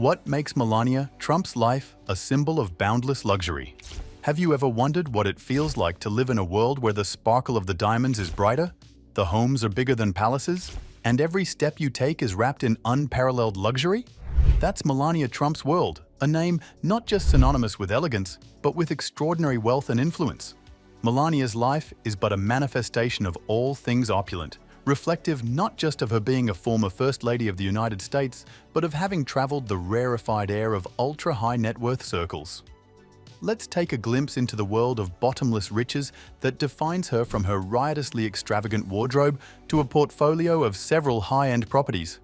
What makes Melania Trump's life a symbol of boundless luxury? Have you ever wondered what it feels like to live in a world where the sparkle of the diamonds is brighter, the homes are bigger than palaces, and every step you take is wrapped in unparalleled luxury? That's Melania Trump's world, a name not just synonymous with elegance, but with extraordinary wealth and influence. Melania's life is but a manifestation of all things opulent, reflective not just of her being a former First Lady of the United States, but of having traveled the rarefied air of ultra-high net worth circles. Let's take a glimpse into the world of bottomless riches that defines her, from her riotously extravagant wardrobe to a portfolio of several high-end properties.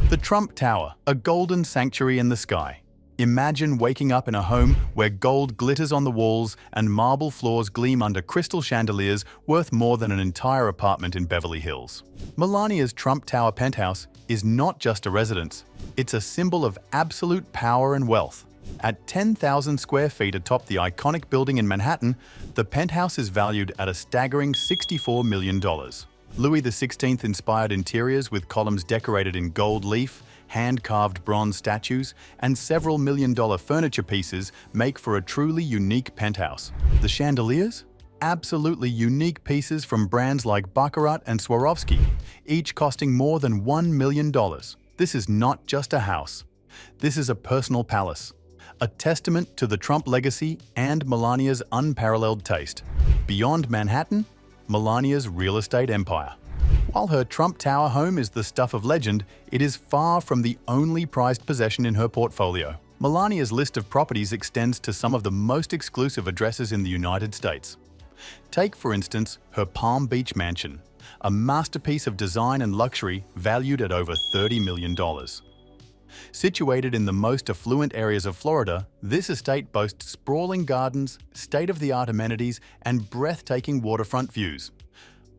The Trump Tower, a golden sanctuary in the sky. Imagine waking up in a home where gold glitters on the walls and marble floors gleam under crystal chandeliers worth more than an entire apartment in Beverly Hills. Melania's Trump Tower penthouse is not just a residence, it's a symbol of absolute power and wealth. At 10,000 square feet atop the iconic building in Manhattan, the penthouse is valued at a staggering $64 million. Louis XVI-inspired interiors with columns decorated in gold leaf, hand-carved bronze statues, and several million-dollar furniture pieces make for a truly unique penthouse. The chandeliers? Absolutely unique pieces from brands like Baccarat and Swarovski, each costing more than $1 million. This is not just a house. This is a personal palace, a testament to the Trump legacy and Melania's unparalleled taste. Beyond Manhattan, Melania's real estate empire. While her Trump Tower home is the stuff of legend, it is far from the only prized possession in her portfolio. Melania's list of properties extends to some of the most exclusive addresses in the United States. Take, for instance, her Palm Beach mansion, a masterpiece of design and luxury valued at over $30 million. Situated in the most affluent areas of Florida, this estate boasts sprawling gardens, state-of-the-art amenities, and breathtaking waterfront views.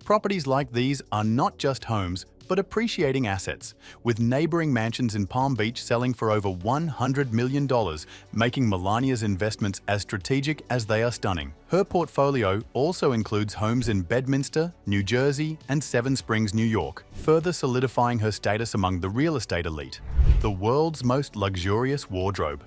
Properties like these are not just homes, but appreciating assets, with neighboring mansions in Palm Beach selling for over $100 million, making Melania's investments as strategic as they are stunning. Her portfolio also includes homes in Bedminster, New Jersey, and Seven Springs, New York, further solidifying her status among the real estate elite. The world's most luxurious wardrobe.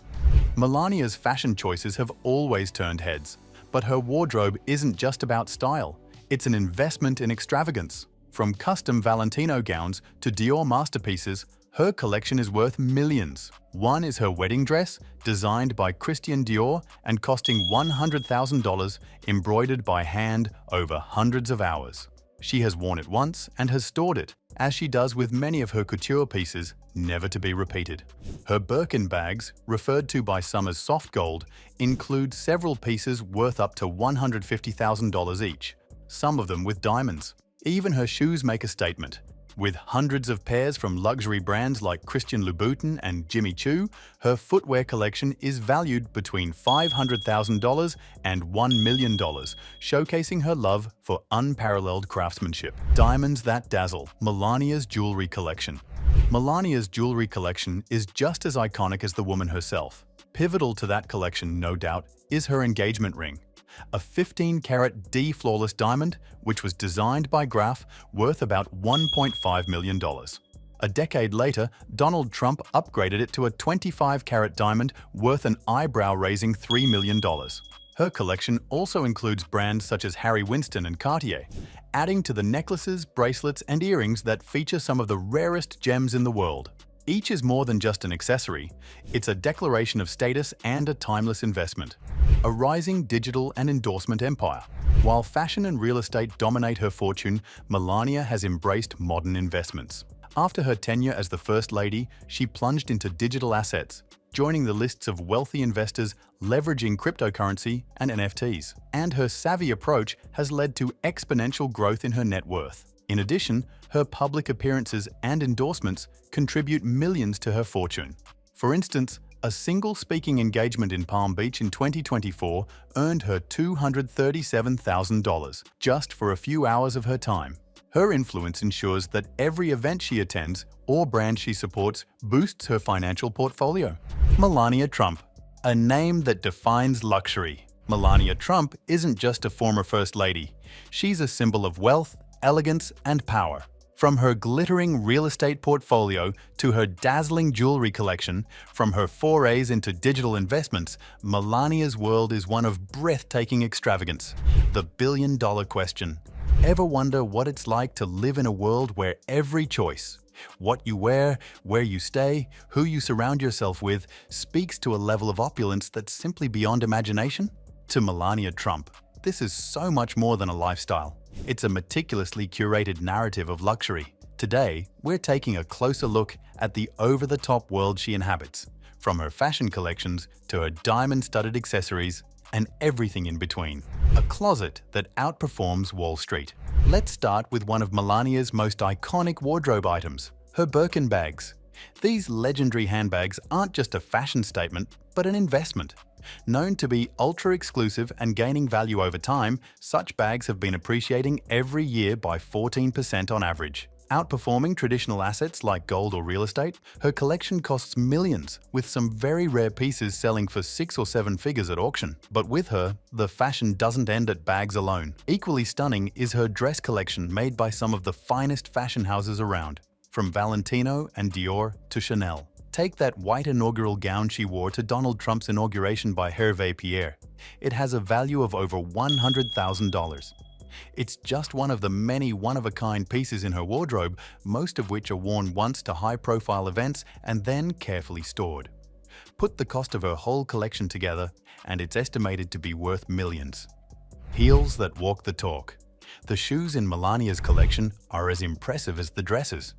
Melania's fashion choices have always turned heads, but her wardrobe isn't just about style. It's an investment in extravagance. From custom Valentino gowns to Dior masterpieces, her collection is worth millions. One is her wedding dress, designed by Christian Dior and costing $100,000, embroidered by hand over hundreds of hours. She has worn it once and has stored it, as she does with many of her couture pieces, never to be repeated. Her Birkin bags, referred to by some as soft gold, include several pieces worth up to $150,000 each, some of them with diamonds. Even her shoes make a statement. With hundreds of pairs from luxury brands like Christian Louboutin and Jimmy Choo, her footwear collection is valued between $500,000 and $1 million, showcasing her love for unparalleled craftsmanship. Diamonds that dazzle. Melania's jewelry collection. Melania's jewelry collection is just as iconic as the woman herself. Pivotal to that collection, no doubt, is her engagement ring. A 15-carat D flawless diamond, which was designed by Graf, worth about $1.5 million. A decade later, Donald Trump upgraded it to a 25-carat diamond worth an eyebrow-raising $3 million. Her collection also includes brands such as Harry Winston and Cartier, adding to the necklaces, bracelets, and earrings that feature some of the rarest gems in the world. Each is more than just an accessory, it's a declaration of status and a timeless investment. A rising digital and endorsement empire. While fashion and real estate dominate her fortune, Melania has embraced modern investments. After her tenure as the First Lady, she plunged into digital assets, joining the lists of wealthy investors leveraging cryptocurrency and NFTs. And her savvy approach has led to exponential growth in her net worth. In addition, her public appearances and endorsements contribute millions to her fortune. For instance, a single speaking engagement in Palm Beach in 2024 earned her $237,000 just for a few hours of her time. Her influence ensures that every event she attends or brand she supports boosts her financial portfolio. Melania Trump, a name that defines luxury. Melania Trump isn't just a former First Lady. She's a symbol of wealth, elegance, and power. From her glittering real estate portfolio to her dazzling jewelry collection, from her forays into digital investments, Melania's world is one of breathtaking extravagance. The billion-dollar question. Ever wonder what it's like to live in a world where every choice, what you wear, where you stay, who you surround yourself with, speaks to a level of opulence that's simply beyond imagination? To Melania Trump, this is so much more than a lifestyle. It's a meticulously curated narrative of luxury. Today, we're taking a closer look at the over-the-top world she inhabits, from her fashion collections to her diamond-studded accessories and everything in between. A closet that outperforms Wall Street. Let's start with one of Melania's most iconic wardrobe items, her Birkin bags. These legendary handbags aren't just a fashion statement, but an investment. Known to be ultra-exclusive and gaining value over time, such bags have been appreciating every year by 14% on average. Outperforming traditional assets like gold or real estate, her collection costs millions, with some very rare pieces selling for 6 or 7 figures at auction. But with her, the fashion doesn't end at bags alone. Equally stunning is her dress collection made by some of the finest fashion houses around, from Valentino and Dior to Chanel. Take that white inaugural gown she wore to Donald Trump's inauguration by Hervé Pierre. It has a value of over $100,000. It's just one of the many one-of-a-kind pieces in her wardrobe, most of which are worn once to high-profile events and then carefully stored. Put the cost of her whole collection together, and it's estimated to be worth millions. Heels that walk the talk. The shoes in Melania's collection are as impressive as the dresses.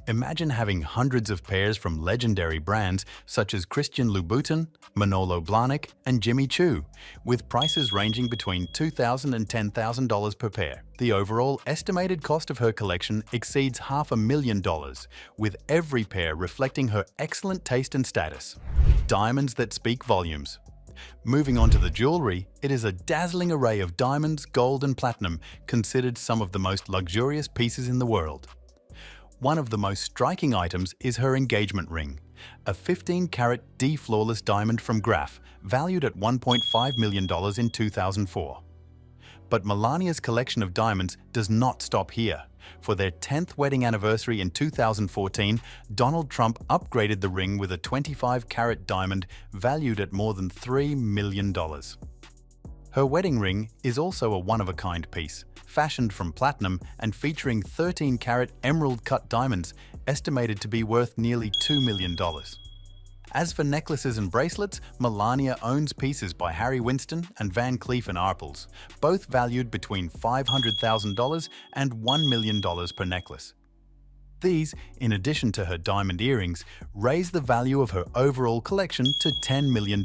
Imagine having hundreds of pairs from legendary brands such as Christian Louboutin, Manolo Blahnik, and Jimmy Choo, with prices ranging between $2,000 and $10,000 per pair. The overall estimated cost of her collection exceeds $500,000, with every pair reflecting her excellent taste and status. Diamonds that speak volumes. Moving on to the jewelry, it is a dazzling array of diamonds, gold, and platinum, considered some of the most luxurious pieces in the world. One of the most striking items is her engagement ring, a 15-carat D-flawless diamond from Graf, valued at $1.5 million in 2004. But Melania's collection of diamonds does not stop here. For their 10th wedding anniversary in 2014, Donald Trump upgraded the ring with a 25-carat diamond valued at more than $3 million. Her wedding ring is also a one-of-a-kind piece, fashioned from platinum and featuring 13-carat emerald-cut diamonds estimated to be worth nearly $2 million. As for necklaces and bracelets, Melania owns pieces by Harry Winston and Van Cleef & Arpels, both valued between $500,000 and $1 million per necklace. These, in addition to her diamond earrings, raise the value of her overall collection to $10 million.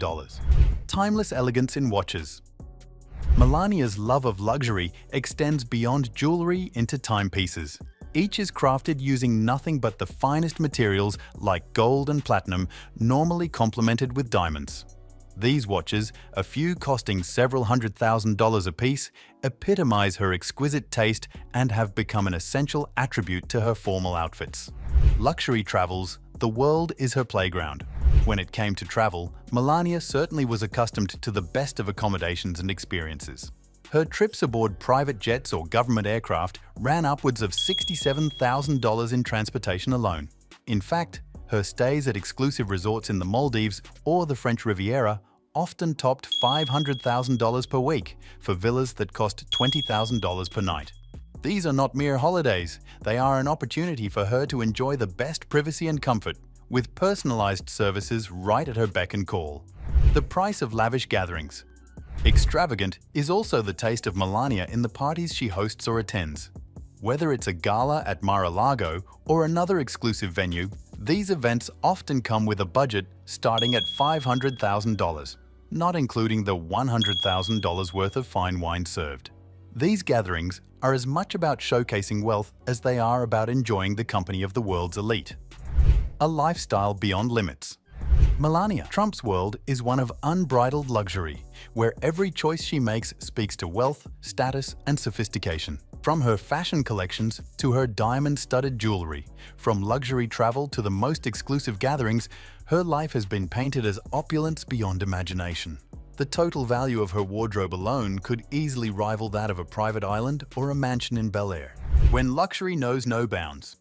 Timeless elegance in watches. Melania's love of luxury extends beyond jewelry into timepieces. Each is crafted using nothing but the finest materials like gold and platinum, normally complemented with diamonds. These watches, a few costing several $100,000 apiece, epitomize her exquisite taste and have become an essential attribute to her formal outfits. Luxury travels, the world is her playground. When it came to travel, Melania certainly was accustomed to the best of accommodations and experiences. Her trips aboard private jets or government aircraft ran upwards of $67,000 in transportation alone. In fact, her stays at exclusive resorts in the Maldives or the French Riviera often topped $500,000 per week for villas that cost $20,000 per night. These are not mere holidays, they are an opportunity for her to enjoy the best privacy and comfort, with personalized services right at her beck and call. The price of lavish gatherings. Extravagant is also the taste of Melania in the parties she hosts or attends. Whether it's a gala at Mar-a-Lago or another exclusive venue, these events often come with a budget starting at $500,000, not including the $100,000 worth of fine wine served. These gatherings are as much about showcasing wealth as they are about enjoying the company of the world's elite. A lifestyle beyond limits. Melania Trump's world is one of unbridled luxury, where every choice she makes speaks to wealth, status, and sophistication. From her fashion collections to her diamond-studded jewelry, from luxury travel to the most exclusive gatherings, her life has been painted as opulence beyond imagination. The total value of her wardrobe alone could easily rival that of a private island or a mansion in Bel Air. When luxury knows no bounds.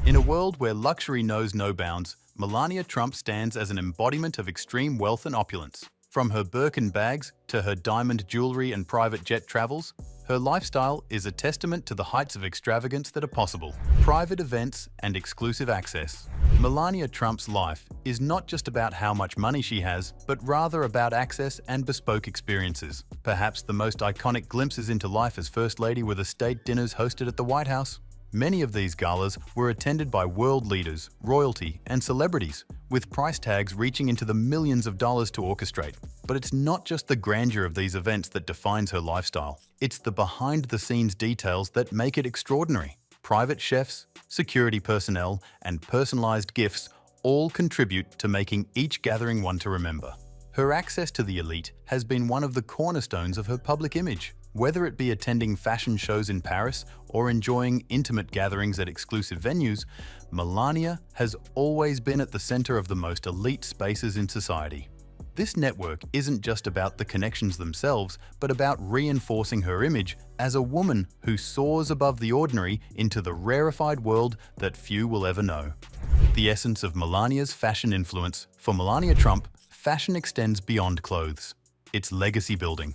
In a world where luxury knows no bounds, Melania Trump stands as an embodiment of extreme wealth and opulence. From her Birkin bags to her diamond jewelry and private jet travels, her lifestyle is a testament to the heights of extravagance that are possible. Private events and exclusive access. Melania Trump's life is not just about how much money she has, but rather about access and bespoke experiences. Perhaps the most iconic glimpses into life as First Lady were the state dinners hosted at the White House. Many of these galas were attended by world leaders, royalty, and celebrities, with price tags reaching into the millions of dollars to orchestrate. But it's not just the grandeur of these events that defines her lifestyle. It's the behind-the-scenes details that make it extraordinary. Private chefs, security personnel, and personalized gifts all contribute to making each gathering one to remember. Her access to the elite has been one of the cornerstones of her public image. Whether it be attending fashion shows in Paris or enjoying intimate gatherings at exclusive venues, Melania has always been at the center of the most elite spaces in society. This network isn't just about the connections themselves, but about reinforcing her image as a woman who soars above the ordinary into the rarefied world that few will ever know. The essence of Melania's fashion influence. For Melania Trump, fashion extends beyond clothes. It's legacy building.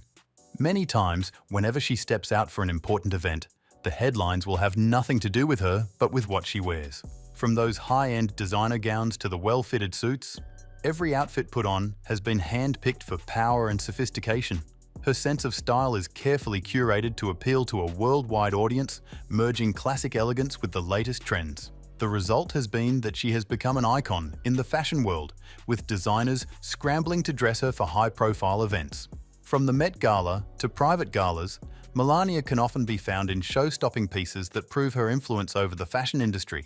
Many times, whenever she steps out for an important event, the headlines will have nothing to do with her but with what she wears. From those high-end designer gowns to the well-fitted suits, every outfit put on has been hand-picked for power and sophistication. Her sense of style is carefully curated to appeal to a worldwide audience, merging classic elegance with the latest trends. The result has been that she has become an icon in the fashion world, with designers scrambling to dress her for high-profile events. From the Met Gala to private galas, Melania can often be found in show-stopping pieces that prove her influence over the fashion industry,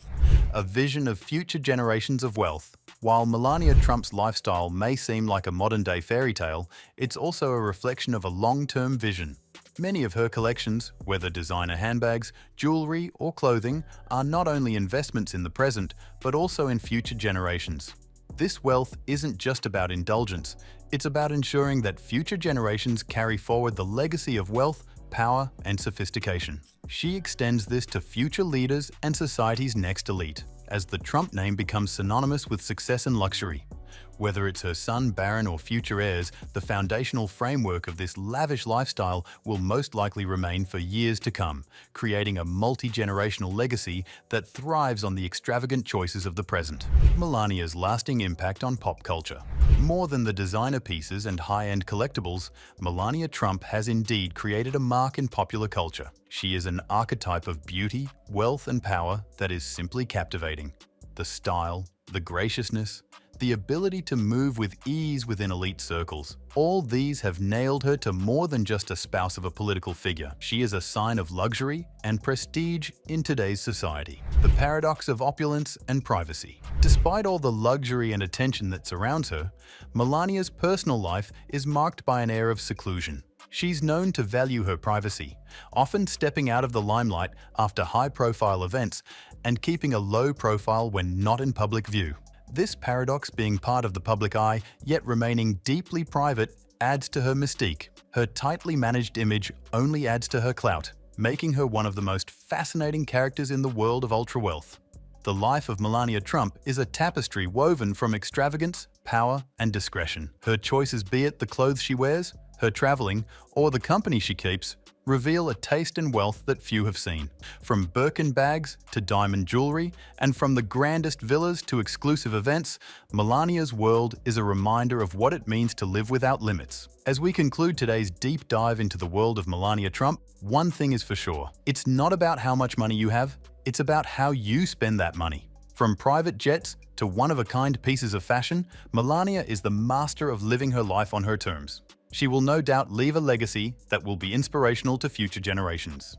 a vision of future generations of wealth. While Melania Trump's lifestyle may seem like a modern-day fairy tale, it's also a reflection of a long-term vision. Many of her collections, whether designer handbags, jewelry, or clothing, are not only investments in the present, but also in future generations. This wealth isn't just about indulgence, it's about ensuring that future generations carry forward the legacy of wealth, power, and sophistication. She extends this to future leaders and society's next elite, as the Trump name becomes synonymous with success and luxury. Whether it's her son Barron or future heirs, the foundational framework of this lavish lifestyle will most likely remain for years to come, creating a multi-generational legacy that thrives on the extravagant choices of the present. Melania's lasting impact on pop culture. More than the designer pieces and high-end collectibles, Melania Trump has indeed created a mark in popular culture. She is an archetype of beauty, wealth, and power that is simply captivating. The style, the graciousness, the ability to move with ease within elite circles. All these have nailed her to more than just a spouse of a political figure. She is a sign of luxury and prestige in today's society. The paradox of opulence and privacy. Despite all the luxury and attention that surrounds her, Melania's personal life is marked by an air of seclusion. She's known to value her privacy, often stepping out of the limelight after high-profile events and keeping a low profile when not in public view. This paradox, being part of the public eye, yet remaining deeply private, adds to her mystique. Her tightly managed image only adds to her clout, making her one of the most fascinating characters in the world of ultra-wealth. The life of Melania Trump is a tapestry woven from extravagance, power, and discretion. Her choices, be it the clothes she wears, her traveling, or the company she keeps, reveal a taste and wealth that few have seen. From Birkin bags to diamond jewelry, and from the grandest villas to exclusive events, Melania's world is a reminder of what it means to live without limits. As we conclude today's deep dive into the world of Melania Trump, one thing is for sure. It's not about how much money you have, it's about how you spend that money. From private jets to one-of-a-kind pieces of fashion, Melania is the master of living her life on her terms. She will no doubt leave a legacy that will be inspirational to future generations.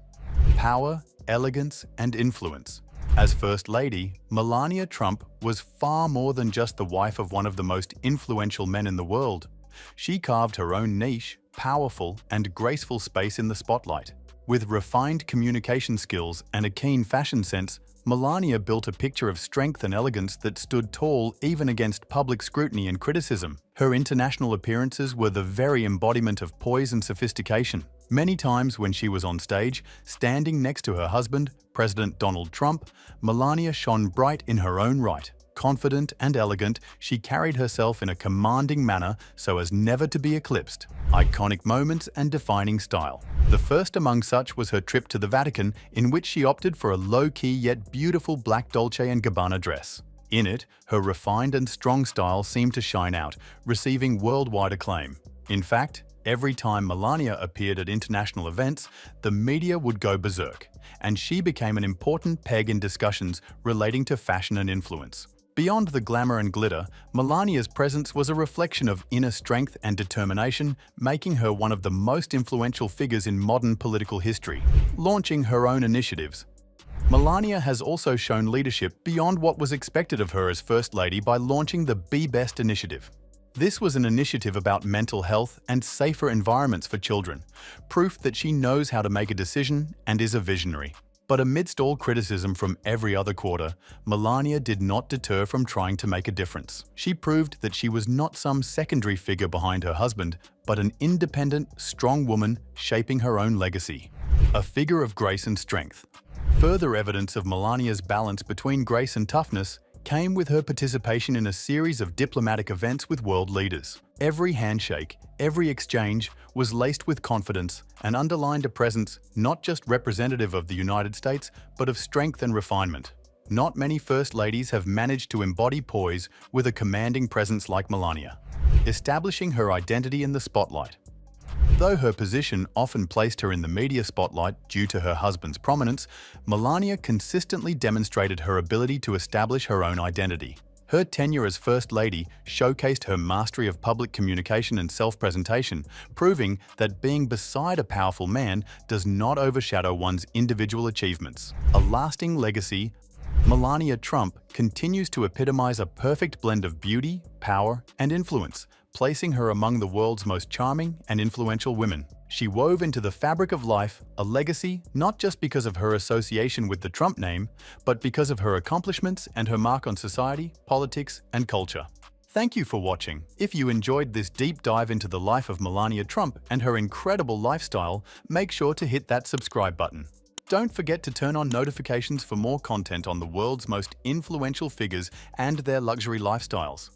Power, elegance, and influence. As First Lady, Melania Trump was far more than just the wife of one of the most influential men in the world. She carved her own niche, powerful and graceful space in the spotlight. With refined communication skills and a keen fashion sense, Melania built a picture of strength and elegance that stood tall even against public scrutiny and criticism. Her international appearances were the very embodiment of poise and sophistication. Many times when she was on stage, standing next to her husband, President Donald Trump, Melania shone bright in her own right. Confident and elegant, she carried herself in a commanding manner so as never to be eclipsed. Iconic moments and defining style. The first among such was her trip to the Vatican, in which she opted for a low-key yet beautiful black Dolce & Gabbana dress. In it, her refined and strong style seemed to shine out, receiving worldwide acclaim. In fact, every time Melania appeared at international events, the media would go berserk, and she became an important peg in discussions relating to fashion and influence. Beyond the glamour and glitter, Melania's presence was a reflection of inner strength and determination, making her one of the most influential figures in modern political history. Launching her own initiatives, Melania has also shown leadership beyond what was expected of her as First Lady by launching the Be Best initiative. This was an initiative about mental health and safer environments for children, proof that she knows how to make a decision and is a visionary. But amidst all criticism from every other quarter, Melania did not deter from trying to make a difference. She proved that she was not some secondary figure behind her husband, but an independent, strong woman shaping her own legacy. A figure of grace and strength. Further evidence of Melania's balance between grace and toughness came with her participation in a series of diplomatic events with world leaders. Every handshake, every exchange was laced with confidence and underlined a presence not just representative of the United States, but of strength and refinement. Not many First Ladies have managed to embody poise with a commanding presence like Melania, establishing her identity in the spotlight. Though her position often placed her in the media spotlight due to her husband's prominence, Melania consistently demonstrated her ability to establish her own identity. Her tenure as First Lady showcased her mastery of public communication and self-presentation, proving that being beside a powerful man does not overshadow one's individual achievements. A lasting legacy, Melania Trump continues to epitomize a perfect blend of beauty, power, and influence, placing her among the world's most charming and influential women. She wove into the fabric of life a legacy not just because of her association with the Trump name, but because of her accomplishments and her mark on society, politics, and culture. Thank you for watching. If you enjoyed this deep dive into the life of Melania Trump and her incredible lifestyle, make sure to hit that subscribe button. Don't forget to turn on notifications for more content on the world's most influential figures and their luxury lifestyles.